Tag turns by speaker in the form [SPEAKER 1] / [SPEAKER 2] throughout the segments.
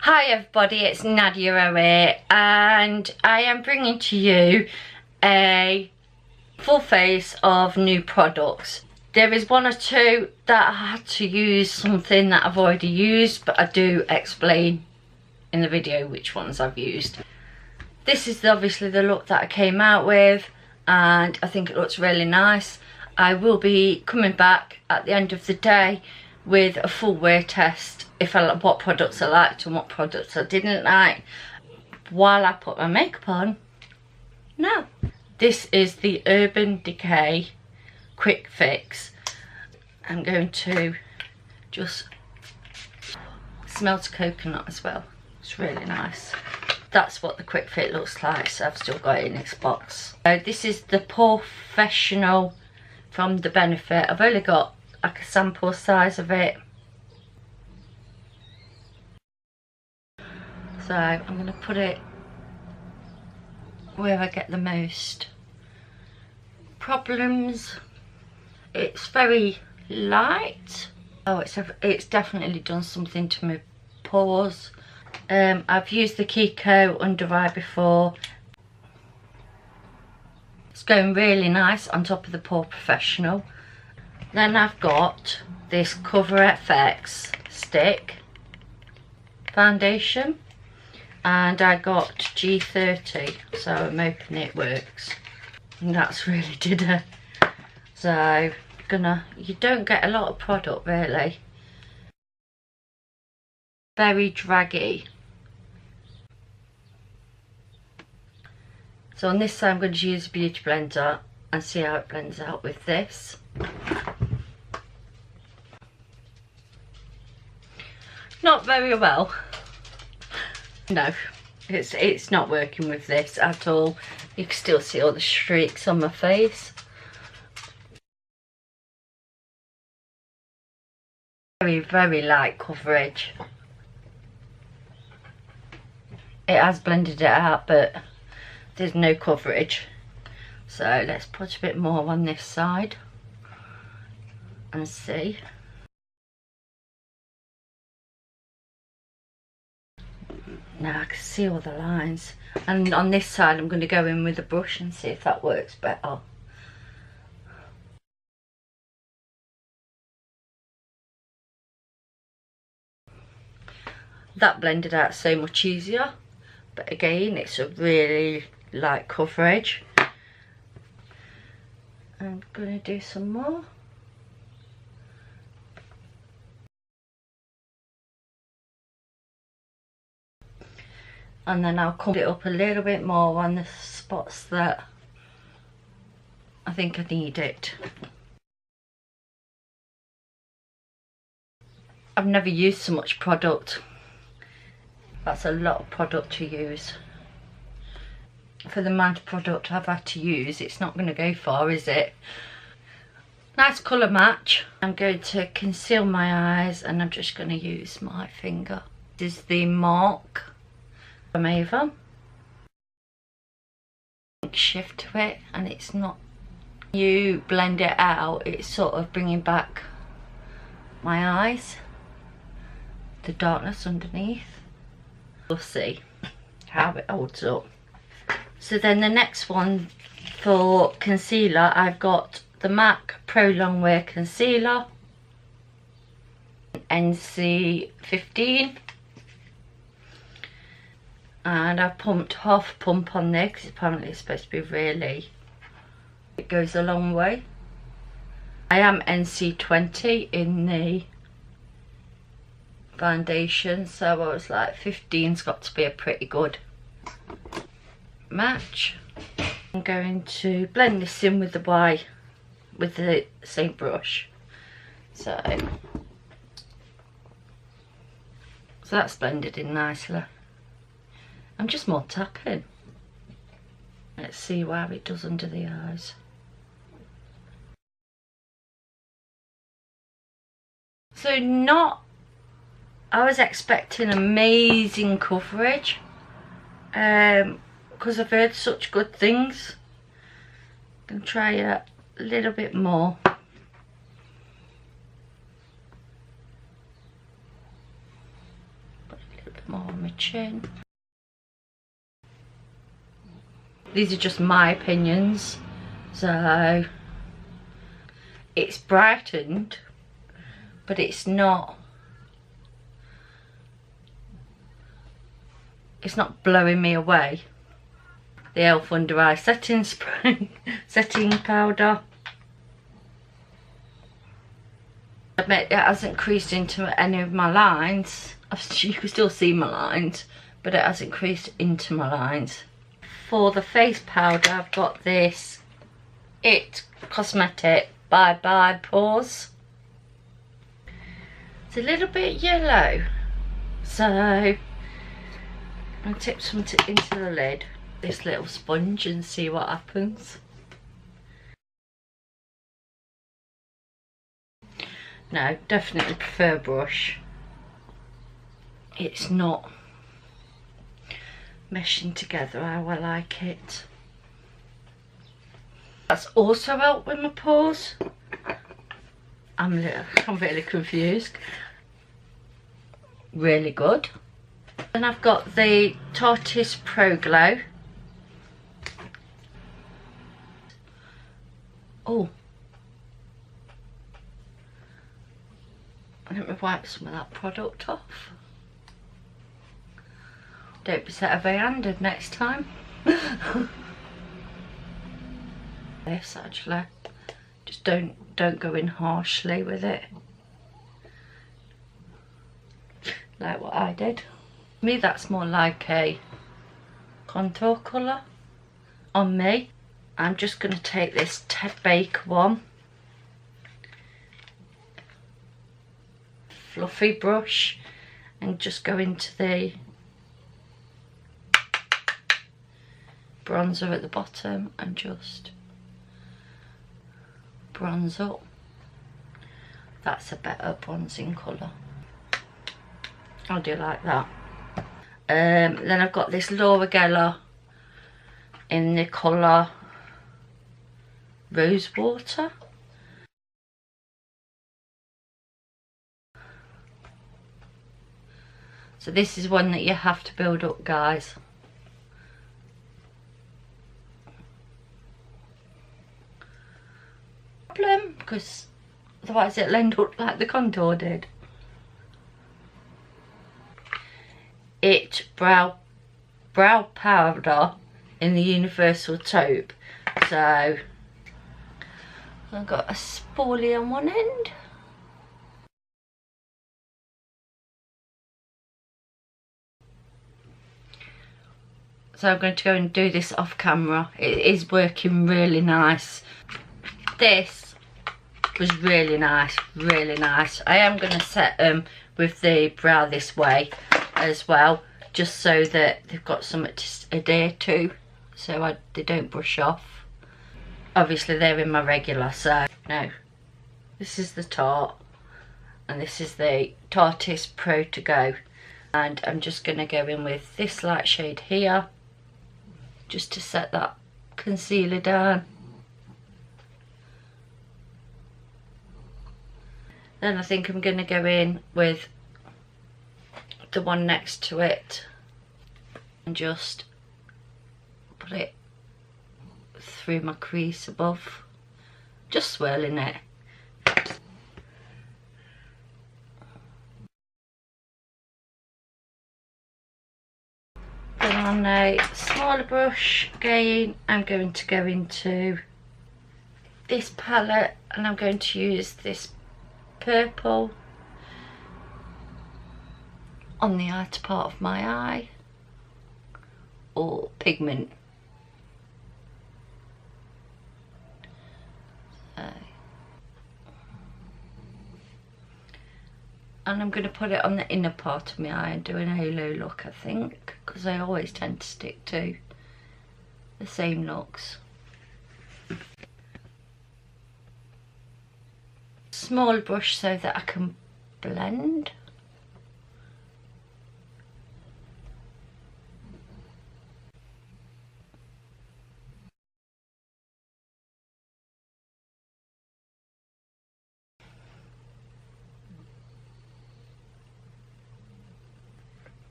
[SPEAKER 1] Hi everybody, it's Nadia here and I am bringing to you a full face of new products. There is one or two that I had to use something that I've already used, but I do explain in the video which ones I've used. This is obviously the look that I came out with and I think it looks really nice. I will be coming back at the end of the day with a full wear test, what products I liked and what products I didn't like while I put my makeup on. Now, this is the Urban Decay Quick Fix. I'm going to just smells coconut as well. It's really nice. That's what the Quick Fit looks like, so I've still got it in its box. This is the POREFESIONAL from the Benefit. I've only got like a sample size of it. So I'm going to put it where I get the most problems. It's very light. Oh, it's definitely done something to my pores. I've used the KIKO under eye before. It's going really nice on top of the POREFESIONAL. Then I've got this Cover FX stick foundation and I got G30, so I'm hoping it works. And that's really did it. So you don't get a lot of product really. Very draggy. So on this side I'm going to use a beauty blender and see how it blends out with this. Not very well. No, it's not working with this at all. You can still see all the streaks on my face. Very light coverage. It has blended it out, but there's no coverage. So let's put a bit more on this side and see. Now I can see all the lines, and on this side I'm going to go in with a brush and see if that works better. That blended out so much easier, but again it's a really light coverage. I'm going to do some more. And then I'll cover it up a little bit more on the spots that I think I need it. I've never used so much product. That's a lot of product to use. For the amount of product I've had to use, it's not going to go far, is it? Nice colour match. I'm going to conceal my eyes and I'm just going to use my finger. This is the Mark from Ava. Shift to it, and it's not, you blend it out, it's sort of bringing back my eyes, the darkness underneath. We'll see how it holds up. So then the next one for concealer, I've got the MAC Pro Longwear Concealer, NC 15. And I've pumped half a pump on there because apparently it's supposed to be really, it goes a long way. I am NC 20 in the foundation, so I was like 15's got to be a pretty good match. I'm going to blend this in with the same brush. So that's blended in nicely. I'm just more tapping. Let's see how it does under the eyes. So I was expecting amazing coverage because I've heard such good things. I'm going to try a little bit more. more on my chin. These are just my opinions, so it's brightened, but it's not blowing me away. The e.l.f. Under Eye setting spray, setting powder. I admit it hasn't creased into any of my lines. You can still see my lines, but it hasn't creased into my lines. For the face powder, I've got this It Cosmetic Bye Bye Pores. It's a little bit yellow, so I'll tip some into the lid, this little sponge, and see what happens. No, definitely prefer brush. It's not meshing together how I like it. That's also helped with my pores. I'm really confused. Really good. Then I've got the TARTIST Pro Glow. Oh, let me wipe some of that product off. Don't be so heavy-handed next time. This actually, just don't go in harshly with it, like what I did. For me, that's more like a contour colour on me. I'm just going to take this Ted Baker one, fluffy brush, and just go into the bronzer at the bottom and just bronze up. That's a better bronzing colour. I'll do like that. Then I've got this Laura Geller in the colour Rose Water. So this is one that you have to build up, guys. Problem, because otherwise it'll end up like the contour did. It brow powder in the universal taupe. So I've got a spoolie on one end. So I'm going to go and do this off camera. It is working really nice. This was really nice, really nice. I am going to set them with the brow this way as well, just so that they've got something to adhere to, so they don't brush off. Obviously they're in my regular, so no. This is the Tarte, and this is the TARTIST Pro to Go. And I'm just going to go in with this light shade here, just to set that concealer down. Then I think I'm going to go in with the one next to it and just put it through my crease above, just swirling it. Then on a smaller brush, again, I'm going to go into this palette, and I'm going to use this purple on the outer part of my eye, or pigment. And I'm going to put it on the inner part of my eye and do an halo look, I think, because I always tend to stick to the same looks. Small brush so that I can blend.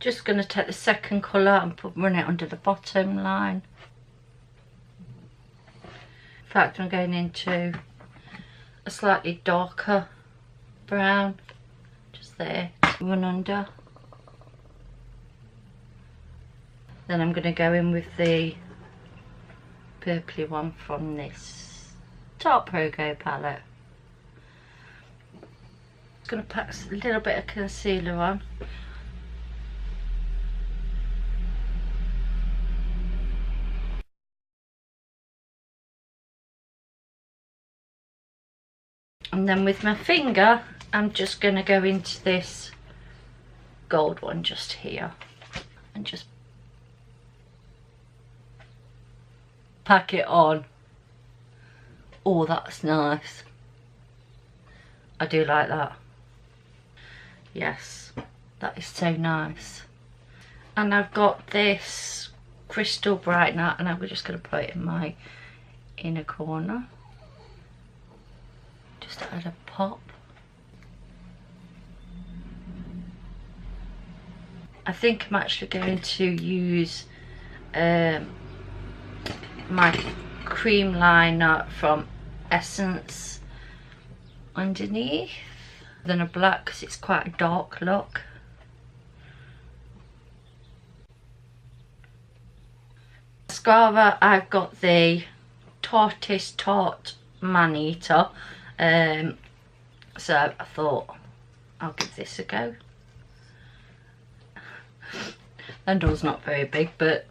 [SPEAKER 1] Just going to take the second colour and run it under the bottom line. In fact, I'm going into a slightly darker brown, just there, run under. Then I'm going to go in with the purpley one from this Tarte Pro palette. Just going to pack a little bit of concealer on. And then with my finger, I'm just going to go into this gold one just here and just pack it on. Oh, that's nice. I do like that. Yes, that is so nice. And I've got this crystal brightener, and I'm just going to put it in my inner corner. Just to add a pop. I think I'm actually going to use my cream liner from Essence underneath, then a black because it's quite a dark look. Mascara, I've got the TARTIST Tarte Man Eater. So I thought I'll give this a go. Handle's not very big, but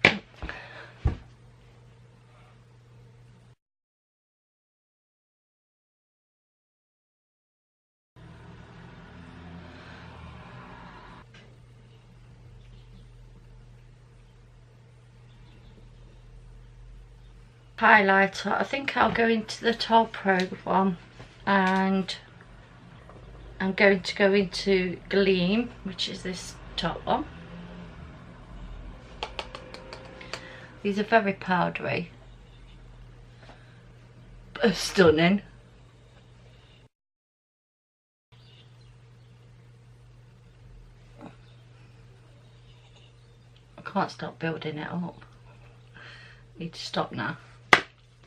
[SPEAKER 1] highlighter, I think I'll go into the Tarte Pro one, and I'm going to go into Gleam, which is this top one. These are very powdery, but stunning. I can't stop building it up. Need to stop now. I'm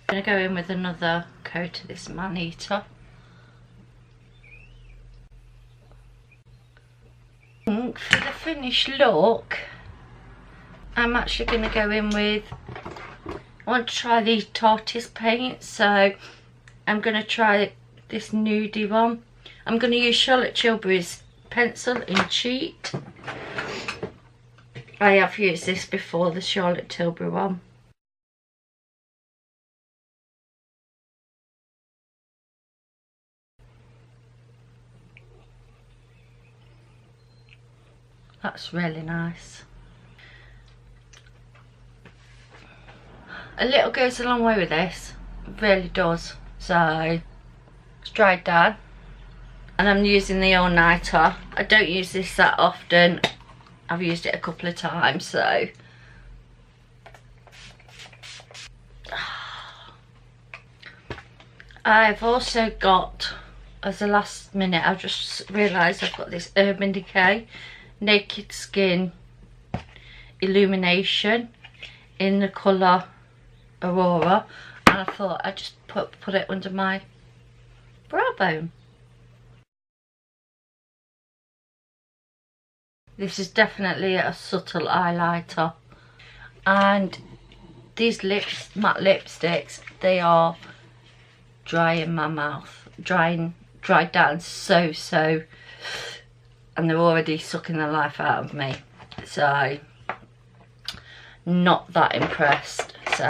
[SPEAKER 1] going to go in with another coat of this Man Eater. For the finished look, I'm actually going to go in with, I want to try these Tartist paints, so I'm going to try this nudie one. I'm going to use Charlotte Tilbury's pencil in Cheat. I have used this before, the Charlotte Tilbury one. That's really nice. A little goes a long way with this, it really does. So it's dried down, and I'm using the all-nighter. I don't use this that often. I've used it a couple of times, so I've also got, as a last minute, I've just realised I've got this Urban Decay Naked Skin Illumination in the colour Aurora, and I thought I'd just put it under my brow bone. This is definitely a subtle highlighter, and these matte lipsticks, they are dry in my mouth, dried down so, and they're already sucking the life out of me, so not that impressed. So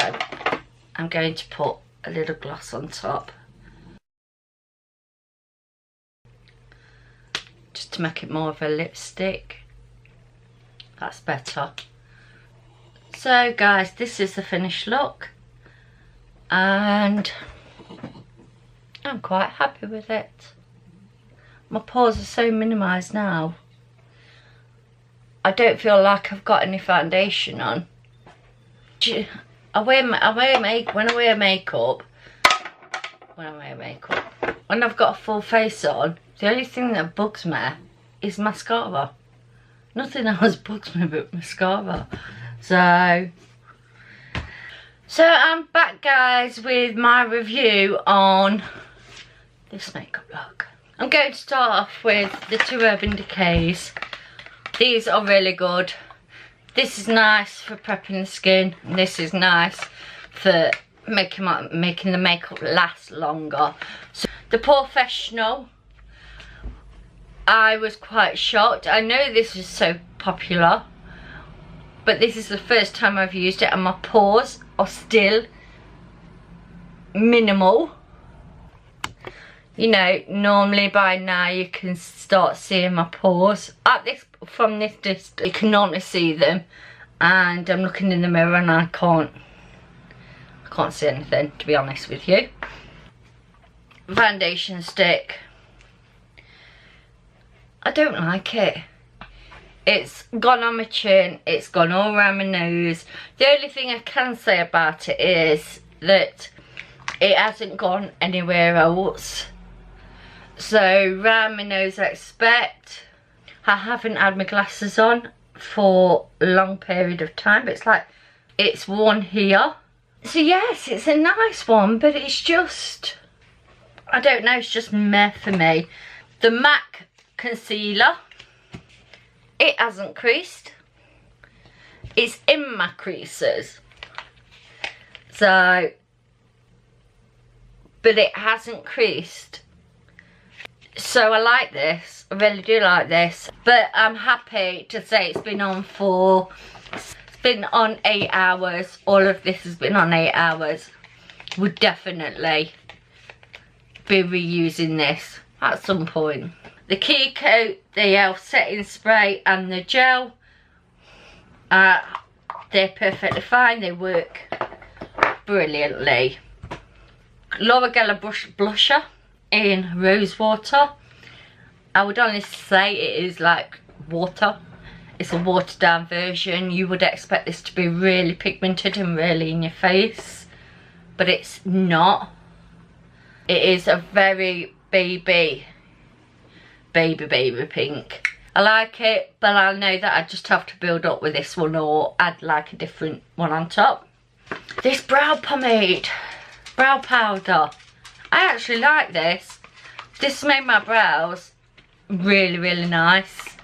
[SPEAKER 1] I'm going to put a little gloss on top just to make it more of a lipstick. That's better. So guys, this is the finished look, and I'm quite happy with it. My pores are so minimised now. I don't feel like I've got any foundation on. When I wear makeup, when I've got a full face on, the only thing that bugs me is mascara. Nothing else bugs me but mascara. So I'm back, guys, with my review on this makeup look. I'm going to start off with the two Urban Decays. These are really good. This is nice for prepping the skin. And this is nice for making the makeup last longer. So the POREFESIONAL, I was quite shocked. I know this is so popular, but this is the first time I've used it and my pores are still minimal. You know, normally by now you can start seeing my pores. From this distance, you can normally see them, and I'm looking in the mirror and I can't see anything, to be honest with you. Foundation stick, I don't like it. It's gone on my chin, it's gone all around my nose. The only thing I can say about it is that it hasn't gone anywhere else. So round my nose I expect. I haven't had my glasses on for a long period of time, but it's like it's worn here. So yes, it's a nice one, but it's just, I don't know, it's just meh for me. The MAC concealer, it hasn't creased. It's in my creases. So, but it hasn't creased. So I like this, I really do like this. But I'm happy to say it's been on 8 hours. All of this has been on 8 hours. Would definitely be reusing this at some point. The KIKO, the setting spray and the gel, they're perfectly fine. They work brilliantly. Laura Geller blusher in rose water. I would honestly say it is like water. It's a watered down version. You would expect this to be really pigmented and really in your face, but it's not. It is a very baby pink. I like it, but I know that I just have to build up with this one or add like a different one on top. This brow pomade, brow powder, I actually like this. This made my brows really nice,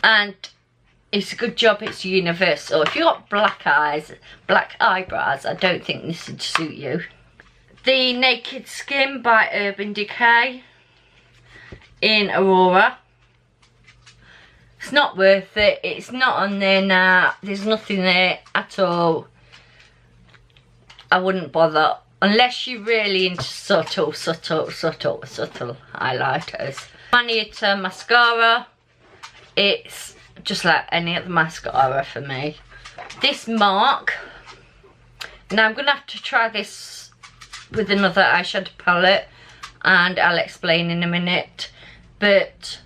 [SPEAKER 1] and it's a good job it's universal. If you've got black eyes, black eyebrows, I don't think this would suit you. The Naked Skin by Urban Decay in Aurora. It's not worth it. It's not on there now. There's nothing there at all. I wouldn't bother. Unless you're really into subtle highlighters. Nadia mascara. It's just like any other mascara for me. This Mark. Now I'm going to have to try this with another eyeshadow palette, and I'll explain in a minute. But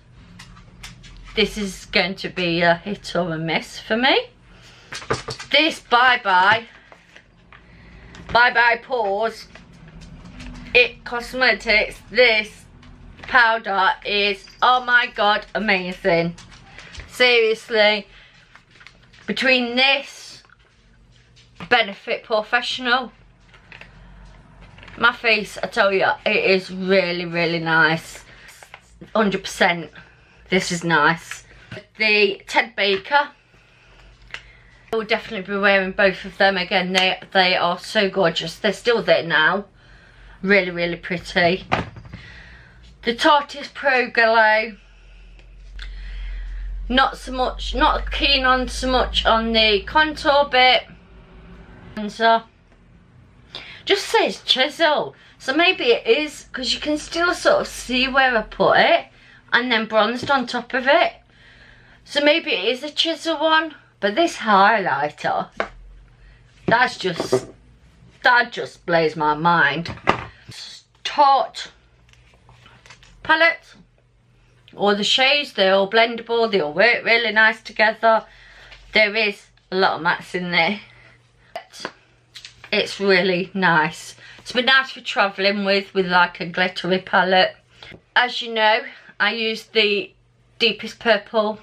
[SPEAKER 1] this is going to be a hit or a miss for me. This Bye Bye Pores, It Cosmetics, this powder is, oh my god, amazing. Seriously, between this, Benefit POREFESIONAL, my face, I tell you, it is really nice. 100%, this is nice. The Ted Baker, I will definitely be wearing both of them again. They are so gorgeous. They're still there now. Really pretty. The TARTIST Pro Glow, not keen on so much on the contour bit. And so just says chisel, so maybe it is, because you can still sort of see where I put it, and then bronzed on top of it. So maybe it is a chisel one. But this highlighter, that just blows my mind. Tarte palette, all the shades, they're all blendable, they all work really nice together. There is a lot of mattes in there. It's really nice. It's been nice for travelling with like a glittery palette. As you know, I use the deepest purple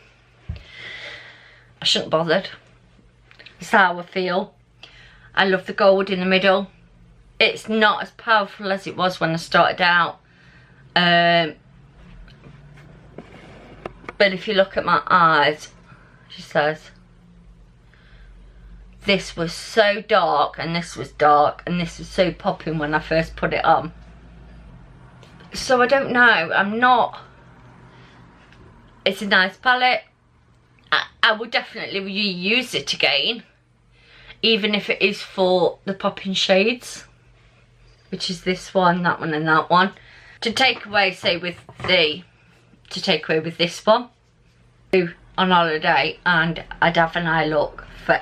[SPEAKER 1] I shouldn't have bothered. That's how I feel. I love the gold in the middle. It's not as powerful as it was when I started out. But if you look at my eyes, she says, this was so dark and this was dark and this was so popping when I first put it on. So I don't know, I'm not, it's a nice palette. I would definitely reuse it again, even if it is for the popping shades, which is this one, that one and that one. To take away, say with this one on holiday, and I'd have an eye look for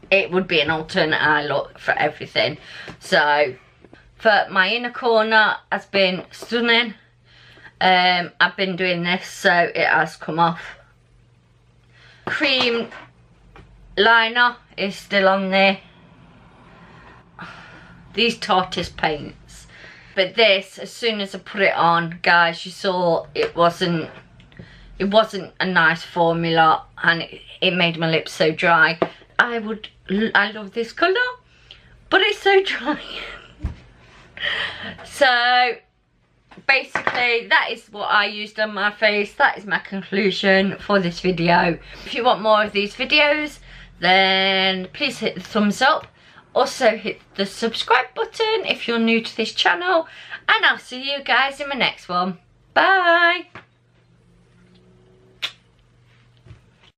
[SPEAKER 1] it would be an alternate eye look for everything. So for my inner corner has been stunning. I've been doing this, so it has come off. Cream liner is still on there. These Tartist paints. But this, as soon as I put it on, guys, you saw it wasn't a nice formula, and it made my lips so dry. I love this colour, but it's so dry. So basically that is what I used on my face. That is my conclusion for this video. If you want more of these videos, then please hit the thumbs up. Also hit the subscribe button if you're new to this channel, and I'll see you guys in my next one. Bye.